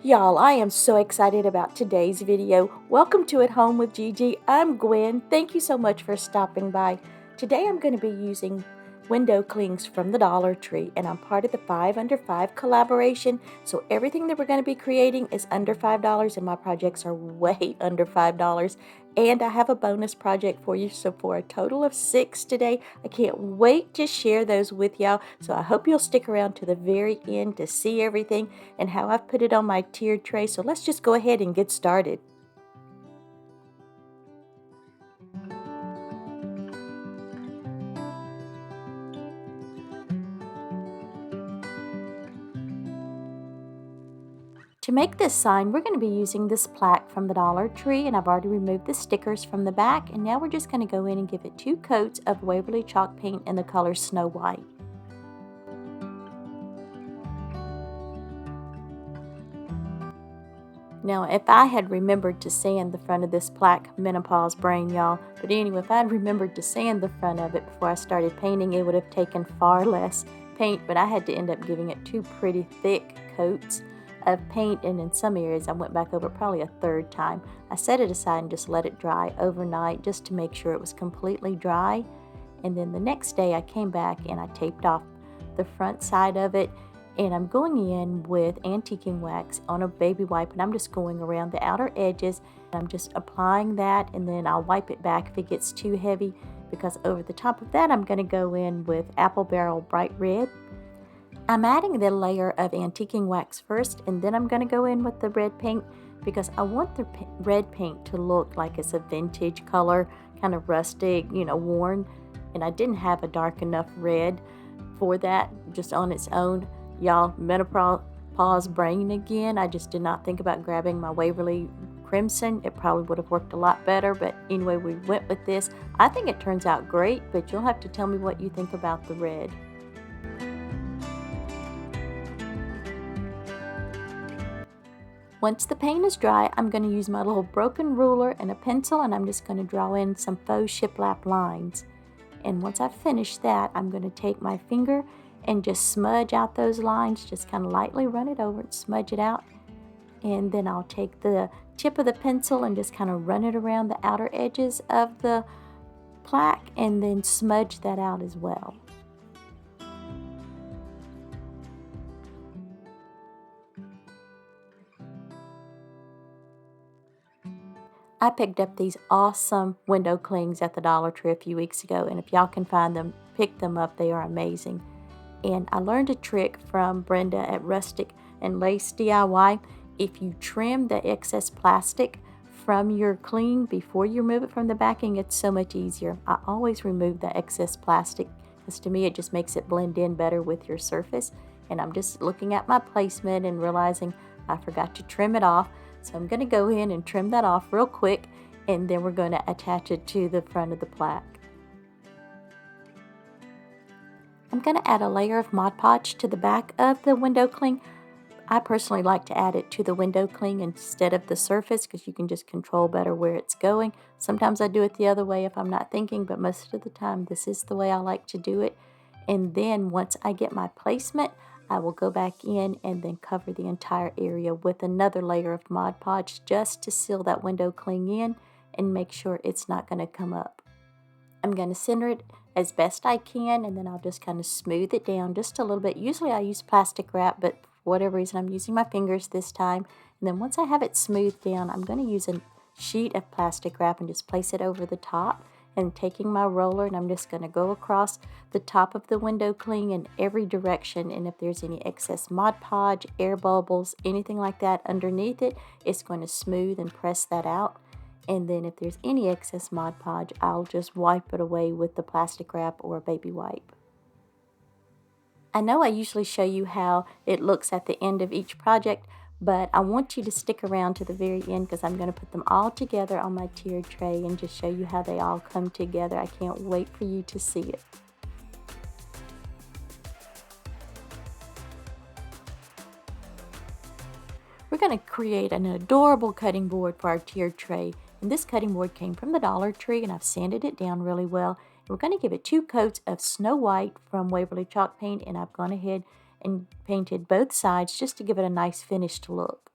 Y'all, I am so excited about today's video. Welcome to At Home with Gigi. I'm Gwen. Thank you so much for stopping by. Today I'm going to be using window clings from the Dollar Tree, and I'm part of the 5 Under 5 collaboration. So everything that we're going to be creating is under $5, and my projects are way under $5. And I have a bonus project for you, so for a total of 6 today. I can't wait to share those with y'all, so I hope you'll stick around to the very end to see everything and how I've put it on my tiered tray. So let's just go ahead and get started. To make this sign, we're going to be using this plaque from the Dollar Tree, and I've already removed the stickers from the back, and now we're just going to go in and give it 2 coats of Waverly chalk paint in the color Snow White. Now, if I had remembered to sand the front of this plaque, menopause brain, y'all, but anyway, if I had remembered to sand the front of it before I started painting, it would have taken far less paint, but I had to end up giving it 2 pretty thick coats of paint, and in some areas I went back over it probably a 3rd time. I set it aside and just let it dry overnight just to make sure it was completely dry, and then the next day I came back and I taped off the front side of it, and I'm going in with antiquing wax on a baby wipe, and I'm just going around the outer edges. I'm just applying that, and then I'll wipe it back if it gets too heavy, because over the top of that I'm going to go in with Apple Barrel Bright Red. I'm adding the layer of antiquing wax first, and then I'm going to go in with the red paint because I want the red paint to look like it's a vintage color, kind of rustic, worn, and I didn't have a dark enough red for that just on its own. Y'all, menopause brain again. I just did not think about grabbing my Waverly Crimson. It probably would have worked a lot better, but anyway, we went with this. I think it turns out great, but you'll have to tell me what you think about the red. Once the paint is dry, I'm going to use my little broken ruler and a pencil, and I'm just going to draw in some faux shiplap lines. And once I've finished that, I'm going to take my finger and just smudge out those lines, just kind of lightly run it over and smudge it out. And then I'll take the tip of the pencil and just kind of run it around the outer edges of the plaque and then smudge that out as well. I picked up these awesome window clings at the Dollar Tree a few weeks ago, and if y'all can find them, pick them up. They are amazing. And I learned a trick from Brenda at Rustic and Lace DIY. If you trim the excess plastic from your cling before you remove it from the backing, it's so much easier. I always remove the excess plastic because to me it just makes it blend in better with your surface. And I'm just looking at my placement and realizing I forgot to trim it off. So I'm going to go in and trim that off real quick, and then we're going to attach it to the front of the plaque. I'm going to add a layer of Mod Podge to the back of the window cling. I personally like to add it to the window cling instead of the surface because you can just control better where it's going. Sometimes I do it the other way if I'm not thinking, but most of the time this is the way I like to do it. And then once I get my placement, I will go back in and then cover the entire area with another layer of Mod Podge just to seal that window cling in and make sure it's not going to come up. I'm going to center it as best I can, and then I'll just kind of smooth it down just a little bit. Usually I use plastic wrap, but for whatever reason I'm using my fingers this time. And then once I have it smoothed down, I'm going to use a sheet of plastic wrap and just place it over the top. And taking my roller, and I'm just going to go across the top of the window cling in every direction, and if there's any excess Mod Podge, air bubbles, anything like that underneath it, it's going to smooth and press that out. And then if there's any excess Mod Podge, I'll just wipe it away with the plastic wrap or a baby wipe. I know I usually show you how it looks at the end of each project, but I want you to stick around to the very end because I'm going to put them all together on my tiered tray and just show you how they all come together. I can't wait for you to see it. We're going to create an adorable cutting board for our tiered tray. And this cutting board came from the Dollar Tree, and I've sanded it down really well. And we're going to give it 2 coats of Snow White from Waverly chalk paint, and I've gone ahead and painted both sides just to give it a nice finished look.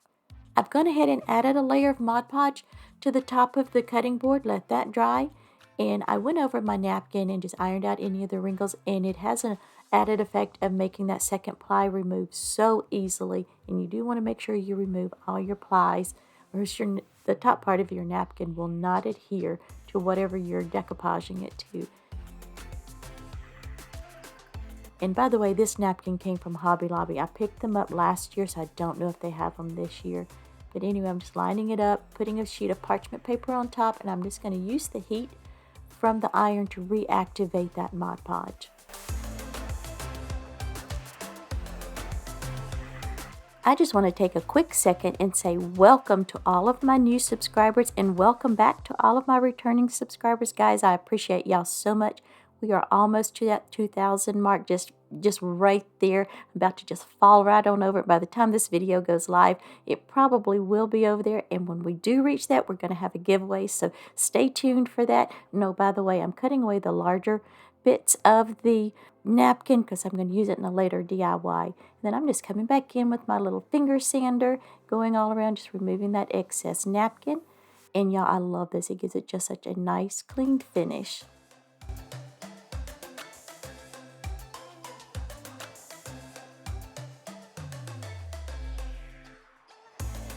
I've gone ahead and added a layer of Mod Podge to the top of the cutting board, let that dry, and I went over my napkin and just ironed out any of the wrinkles, and it has an added effect of making that second ply remove so easily. And you do want to make sure you remove all your plies, or else the top part of your napkin will not adhere to whatever you're decoupaging it to. And by the way, this napkin came from Hobby Lobby. I picked them up last year, so I don't know if they have them this year. But anyway, I'm just lining it up, putting a sheet of parchment paper on top, and I'm just going to use the heat from the iron to reactivate that Mod Podge. I just want to take a quick second and say welcome to all of my new subscribers and welcome back to all of my returning subscribers. Guys, I appreciate y'all so much. We are almost to that 2,000 mark, just right there. I'm about to just fall right on over it. By the time this video goes live, it probably will be over there. And when we do reach that, we're going to have a giveaway. So stay tuned for that. No, by the way, I'm cutting away the larger bits of the napkin because I'm going to use it in a later DIY. And then I'm just coming back in with my little finger sander, going all around, just removing that excess napkin. And y'all, I love this. It gives it just such a nice, clean finish.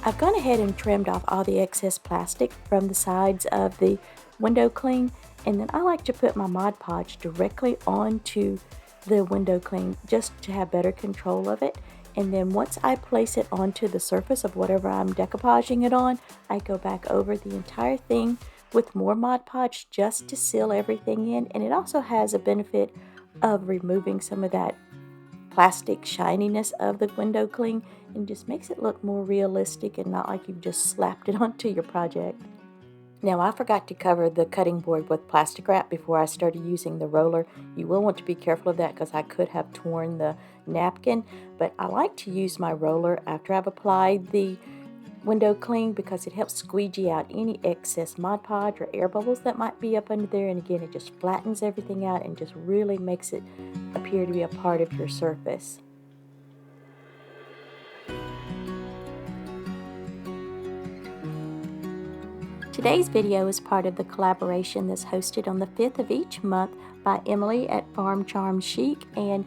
I've gone ahead and trimmed off all the excess plastic from the sides of the window cling, and then I like to put my Mod Podge directly onto the window cling just to have better control of it. And then once I place it onto the surface of whatever I'm decoupaging it on, I go back over the entire thing with more Mod Podge just to seal everything in. And it also has a benefit of removing some of that plastic shininess of the window cling and just makes it look more realistic and not like you've just slapped it onto your project. Now, I forgot to cover the cutting board with plastic wrap before I started using the roller. You will want to be careful of that because I could have torn the napkin, but I like to use my roller after I've applied the window cling because it helps squeegee out any excess Mod Podge or air bubbles that might be up under there. And again, it just flattens everything out and just really makes it appear to be a part of your surface. Today's video is part of the collaboration that's hosted on the 5th of each month by Emily at Farm Charm Chic, and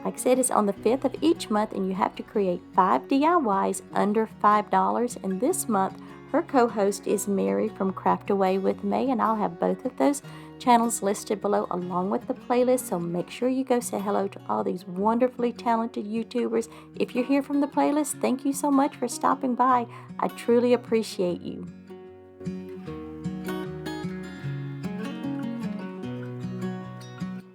like I said, it's on the 5th of each month, and you have to create 5 DIYs under $5. And this month, her co-host is Mary from Craft Away with May, and I'll have both of those channels listed below along with the playlist. So make sure you go say hello to all these wonderfully talented YouTubers. If you're here from the playlist, thank you so much for stopping by. I truly appreciate you.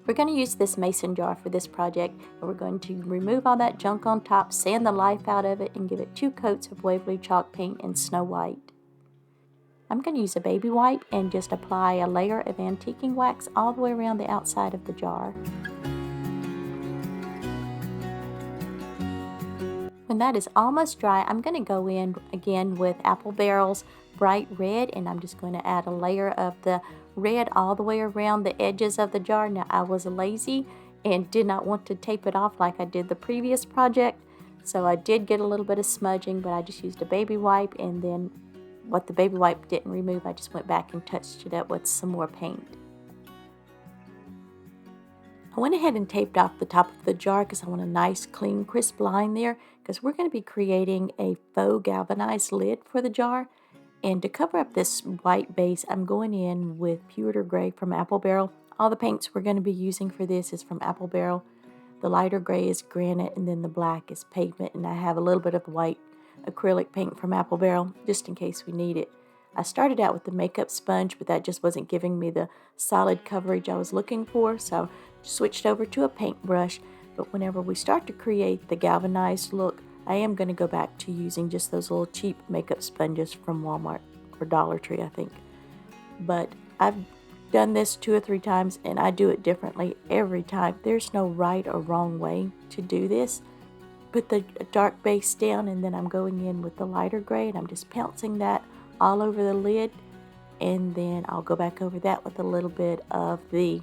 We're going to use this mason jar for this project, and we're going to remove all that junk on top, sand the life out of it, and give it 2 coats of Waverly chalk paint in Snow White. I'm going to use a baby wipe and just apply a layer of antiquing wax all the way around the outside of the jar. When that is almost dry, I'm going to go in again with Apple Barrel's Bright Red, and I'm just going to add a layer of the red all the way around the edges of the jar. Now, I was lazy and did not want to tape it off like I did the previous project, so I did get a little bit of smudging, but I just used a baby wipe, and then what the baby wipe didn't remove, I just went back and touched it up with some more paint. I went ahead and taped off the top of the jar because I want a nice, clean, crisp line there, because we're going to be creating a faux galvanized lid for the jar. And to cover up this white base, I'm going in with Pewter Gray from Apple Barrel. All the paints we're going to be using for this is from Apple Barrel. The lighter gray is Granite, and then the black is Pavement. And I have a little bit of white acrylic paint from Apple Barrel, just in case we need it. I started out with the makeup sponge, but that just wasn't giving me the solid coverage I was looking for, so I switched over to a paintbrush. But whenever we start to create the galvanized look, I am going to go back to using just those little cheap makeup sponges from Walmart or Dollar Tree, I think. But I've done this 2 or 3 times, and I do it differently every time. There's no right or wrong way to do this. Put the dark base down, and then I'm going in with the lighter gray, and I'm just pouncing that all over the lid, and then I'll go back over that with a little bit of the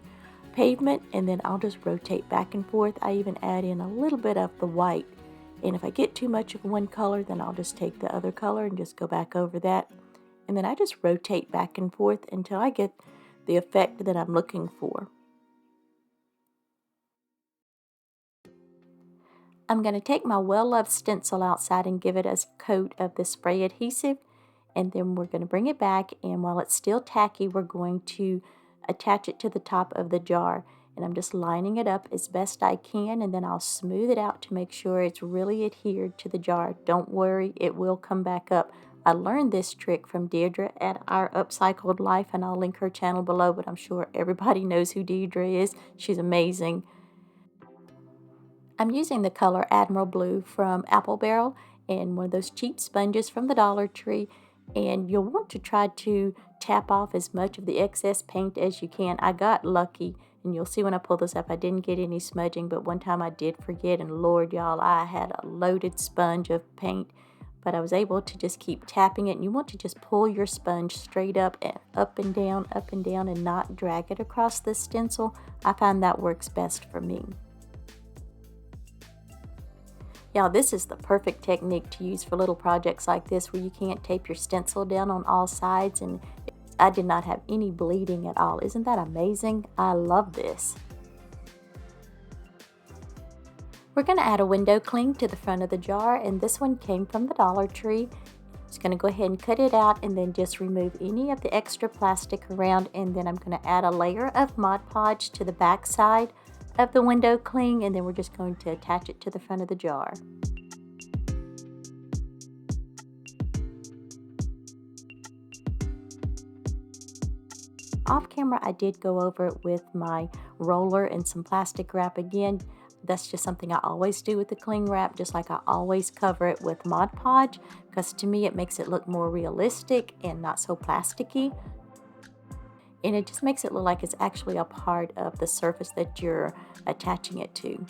Pavement, and then I'll just rotate back and forth. I even add in a little bit of the white And if I get too much of one color, then I'll just take the other color and just go back over that. And then I just rotate back and forth until I get the effect that I'm looking for. I'm going to take my well-loved stencil outside and give it a coat of the spray adhesive, and then we're going to bring it back, and while it's still tacky, we're going to attach it to the top of the jar. And I'm just lining it up as best I can, and then I'll smooth it out to make sure it's really adhered to the jar. Don't worry, it will come back up. I learned this trick from Deirdre at Our Upcycled Life, and I'll link her channel below, but I'm sure everybody knows who Deirdre is. She's amazing. I'm using the color Admiral Blue from Apple Barrel and one of those cheap sponges from the Dollar Tree, and you'll want to try to tap off as much of the excess paint as you can. I got lucky, and you'll see when I pull this up I didn't get any smudging, but one time I did forget, and Lord y'all, I had a loaded sponge of paint, but I was able to just keep tapping it. And you want to just pull your sponge straight up and down, and not drag it across the stencil. I find that works best for me. Y'all, this is the perfect technique to use for little projects like this where you can't tape your stencil down on all sides, and I did not have any bleeding at all. Isn't that amazing? I love this. We're going to add a window cling to the front of the jar, and this one came from the Dollar Tree. Just going to go ahead and cut it out and then just remove any of the extra plastic around, and then I'm going to add a layer of Mod Podge to the back side of the window cling, and then we're just going to attach it to the front of the jar. Off camera, I did go over it with my roller and some plastic wrap again. That's just something I always do with the cling wrap, just like I always cover it with Mod Podge, because to me it makes it look more realistic and not so plasticky. And it just makes it look like it's actually a part of the surface that you're attaching it to.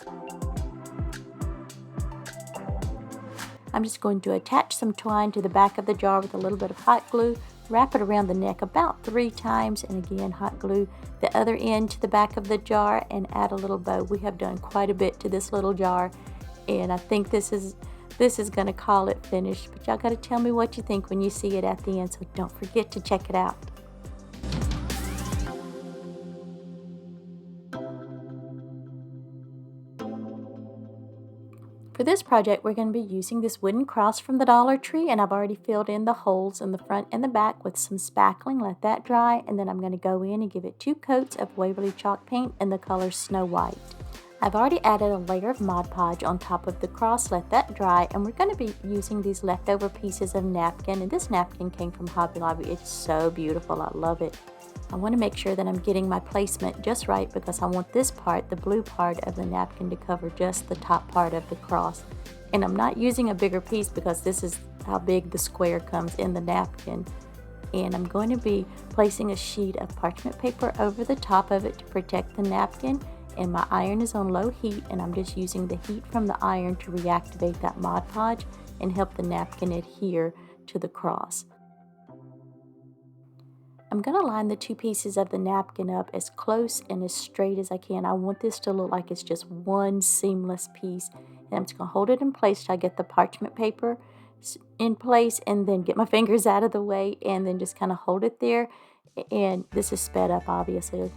I'm just going to attach some twine to the back of the jar with a little bit of hot glue, wrap it around the neck about 3 times, and again hot glue the other end to the back of the jar and add a little bow. We have done quite a bit to this little jar, and I think this is going to call it finished, but y'all got to tell me what you think when you see it at the end, so don't forget to check it out. For this project, we're going to be using this wooden cross from the Dollar Tree, and I've already filled in the holes in the front and the back with some spackling. Let that dry, and then I'm going to go in and give it 2 coats of Waverly chalk paint in the color Snow White. I've already added a layer of Mod Podge on top of the cross. Let that dry, and we're going to be using these leftover pieces of napkin, and this napkin came from Hobby Lobby. It's so beautiful. I love it. I want to make sure that I'm getting my placement just right, because I want this part, the blue part of the napkin, to cover just the top part of the cross. And I'm not using a bigger piece because this is how big the square comes in the napkin. And I'm going to be placing a sheet of parchment paper over the top of it to protect the napkin. And my iron is on low heat, and I'm just using the heat from the iron to reactivate that Mod Podge and help the napkin adhere to the cross. I'm going to line the 2 pieces of the napkin up as close and as straight as I can. I want this to look like it's just one seamless piece. And I'm just going to hold it in place till I get the parchment paper in place, and then get my fingers out of the way and then just kind of hold it there. And this is sped up obviously,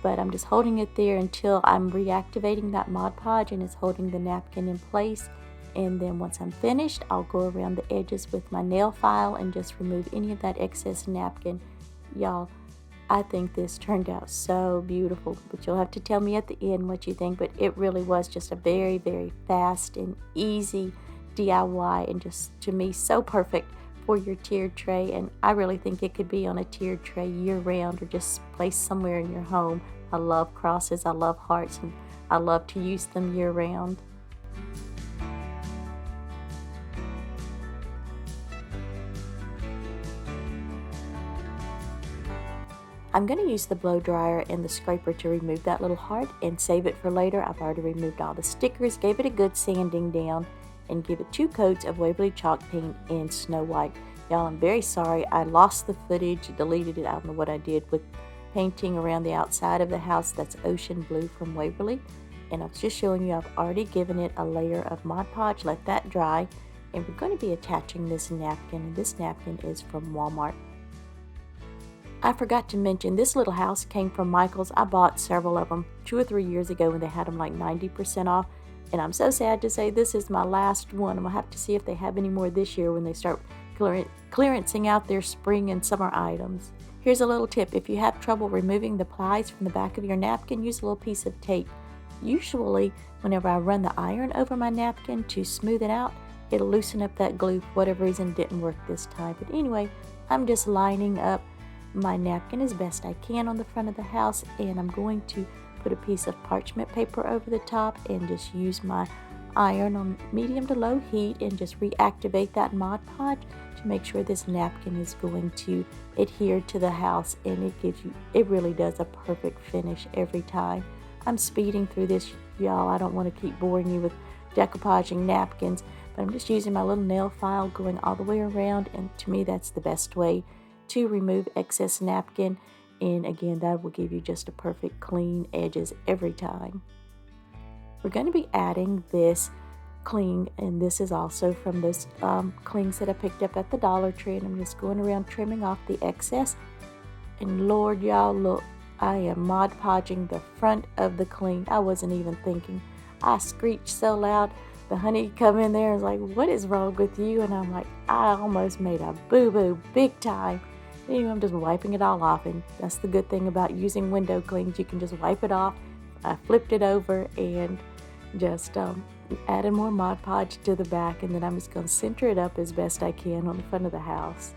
but I'm just holding it there until I'm reactivating that Mod Podge and it's holding the napkin in place. And then once I'm finished, I'll go around the edges with my nail file and just remove any of that excess napkin. Y'all, I think this turned out so beautiful, but you'll have to tell me at the end what you think. But it really was just a very, very fast and easy DIY, and just to me so perfect for your tiered tray. And I really think it could be on a tiered tray year round or just placed somewhere in your home. I love crosses, I love hearts, and I love to use them year round. I'm going to use the blow dryer and the scraper to remove that little heart and save it for later. I've already removed all the stickers, gave it a good sanding down, and give it 2 coats of Waverly chalk paint in Snow White. Y'all, I'm very sorry. I lost the footage, deleted it. I don't know what I did with painting around the outside of the house. That's Ocean Blue from Waverly. And I was just showing you I've already given it a layer of Mod Podge, let that dry. And we're going to be attaching this napkin, and this napkin is from Walmart. I forgot to mention, this little house came from Michael's. I bought several of them 2 or 3 years ago when they had them like 90% off. And I'm so sad to say this is my last one. I'm going to have to see if they have any more this year when they start clearancing out their spring and summer items. Here's a little tip. If you have trouble removing the plies from the back of your napkin, use a little piece of tape. Usually, whenever I run the iron over my napkin to smooth it out, it'll loosen up that glue. For whatever reason, it didn't work this time. But anyway, I'm just lining up my napkin as best I can on the front of the house, and I'm going to put a piece of parchment paper over the top and just use my iron on medium to low heat and just reactivate that Mod Podge to make sure this napkin is going to adhere to the house, and it really does a perfect finish every time. I'm speeding through this, y'all. I don't want to keep boring you with decoupaging napkins, but I'm just using my little nail file going all the way around, and to me that's the best way to remove excess napkin. And again, that will give you just a perfect clean edges every time. We're going to be adding this cling, and this is also from those clings that I picked up at the Dollar Tree, and I'm just going around trimming off the excess. And Lord, y'all, look, I am Mod Podging the front of the cling. I wasn't even thinking. I screeched so loud. The honey come in there and was like, "What is wrong with you?" And I'm like, I almost made a boo-boo big time. Anyway, I'm just wiping it all off, and that's the good thing about using window clings. You can just wipe it off. I flipped it over and just added more Mod Podge to the back, and then I'm just going to center it up as best I can on the front of the house.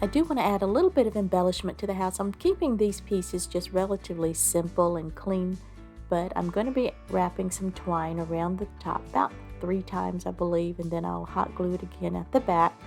I do want to add a little bit of embellishment to the house. I'm keeping these pieces just relatively simple and clean, but I'm going to be wrapping some twine around the top about 3 times, I believe, and then I'll hot glue it again at the back.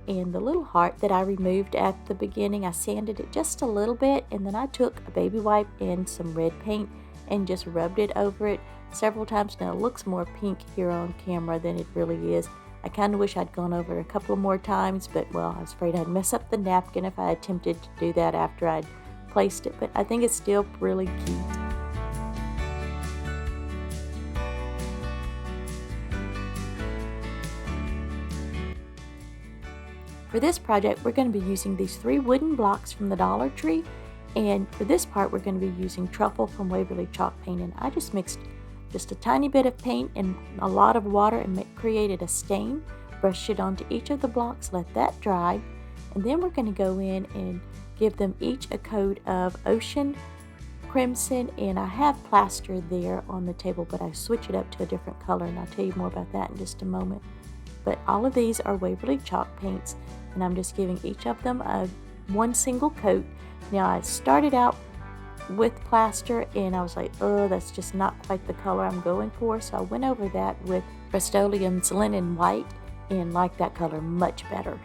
And the little heart that I removed at the beginning, I sanded it just a little bit, and then I took a baby wipe and some red paint and just rubbed it over it several times. Now it looks more pink here on camera than it really is. I kind of wish I'd gone over it a couple more times, but well, I was afraid I'd mess up the napkin if I attempted to do that after I'd placed it, but I think it's still really cute. For this project, we're going to be using these 3 wooden blocks from the Dollar Tree, and for this part, we're going to be using Truffle from Waverly Chalk Paint, and I just mixed just a tiny bit of paint and a lot of water and created a stain. Brushed it onto each of the blocks, let that dry, and then we're going to go in and give them each a coat of Ocean Crimson, and I have plaster there on the table, but I switch it up to a different color, and I'll tell you more about that in just a moment. But all of these are Waverly Chalk paints, and I'm just giving each of them one single coat. Now I started out with plaster, and I was like, oh, that's just not quite the color I'm going for, so I went over that with Rust-Oleum's Linen White and liked that color much better.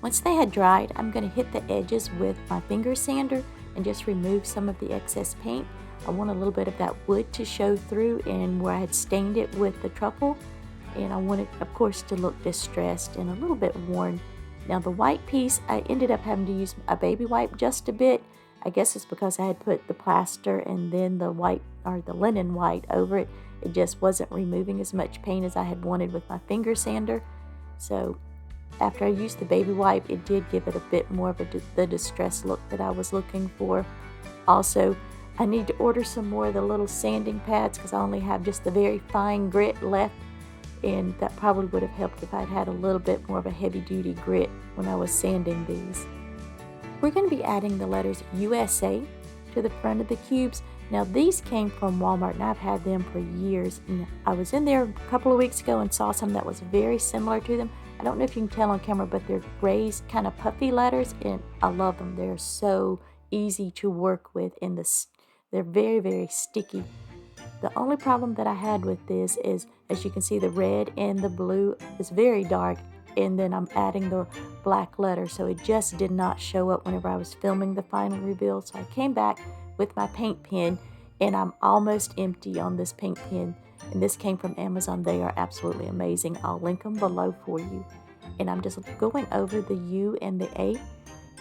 Once they had dried, I'm going to hit the edges with my finger sander and just remove some of the excess paint. I want a little bit of that wood to show through and where I had stained it with the truffle, and I want it, of course, to look distressed and a little bit worn. Now the white piece, I ended up having to use a baby wipe just a bit. I guess it's because I had put the plaster and then the white, or the linen white, over it. It just wasn't removing as much paint as I had wanted with my finger sander. So after I used the baby wipe, it did give it a bit more of the distressed look that I was looking for. Also, I need to order some more of the little sanding pads because I only have just the very fine grit left. And that probably would have helped if I'd had a little bit more of a heavy-duty grit when I was sanding these. We're going to be adding the letters USA to the front of the cubes. Now these came from Walmart, and I've had them for years. And I was in there a couple of weeks ago and saw some that was very similar to them. I don't know if you can tell on camera, but they're raised kind of puffy letters, and I love them. They're so easy to work with, and they're very, very sticky. The only problem that I had with this is, as you can see, the red and the blue is very dark, and then I'm adding the black letter, so it just did not show up whenever I was filming the final reveal. So I came back with my paint pen, and I'm almost empty on this paint pen, and this came from Amazon. They are absolutely amazing. I'll link them below for you. And I'm just going over the U and the A,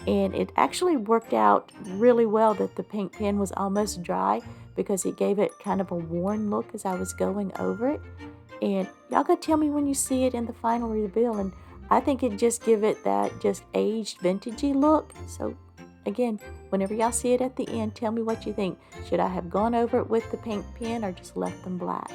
and it actually worked out really well that the paint pen was almost dry, because it gave it kind of a worn look as I was going over it. And y'all gotta tell me when you see it in the final reveal, and I think it just give it that just aged vintagey look. So again, whenever y'all see it at the end, tell me what you think. Should I have gone over it with the paint pen or just left them black?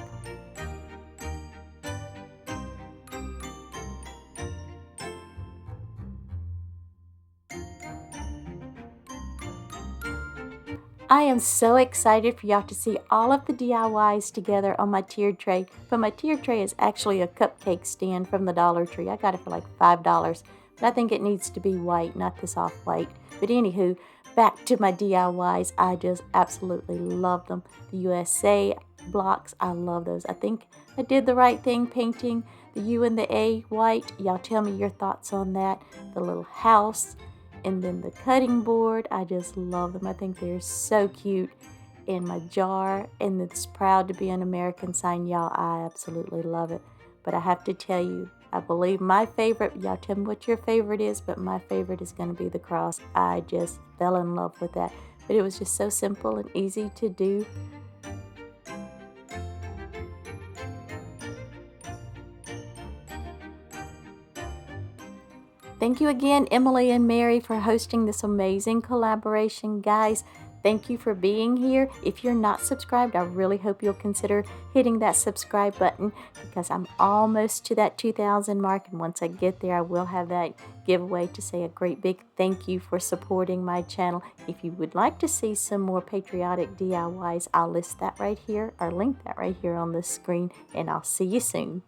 I am so excited for y'all to see all of the DIYs together on my tiered tray. But my tiered tray is actually a cupcake stand from the Dollar Tree. I got it for like $5. But I think it needs to be white, not this off-white. But anywho, back to my DIYs. I just absolutely love them. The USA blocks, I love those. I think I did the right thing painting the U and the A white. Y'all tell me your thoughts on that. The little house. And then the cutting board, I just love them. I think they're so cute. And my jar, and it's proud to be an American sign, y'all. I absolutely love it. But I have to tell you, I believe my favorite, y'all tell me what your favorite is, but my favorite is going to be the cross. I just fell in love with that. But it was just so simple and easy to do. Thank you again, Emily and Mary, for hosting this amazing collaboration. Guys, thank you for being here. If you're not subscribed, I really hope you'll consider hitting that subscribe button, because I'm almost to that 2,000 mark. And once I get there, I will have that giveaway to say a great big thank you for supporting my channel. If you would like to see some more patriotic DIYs, I'll list that right here, or link that right here on the screen. And I'll see you soon.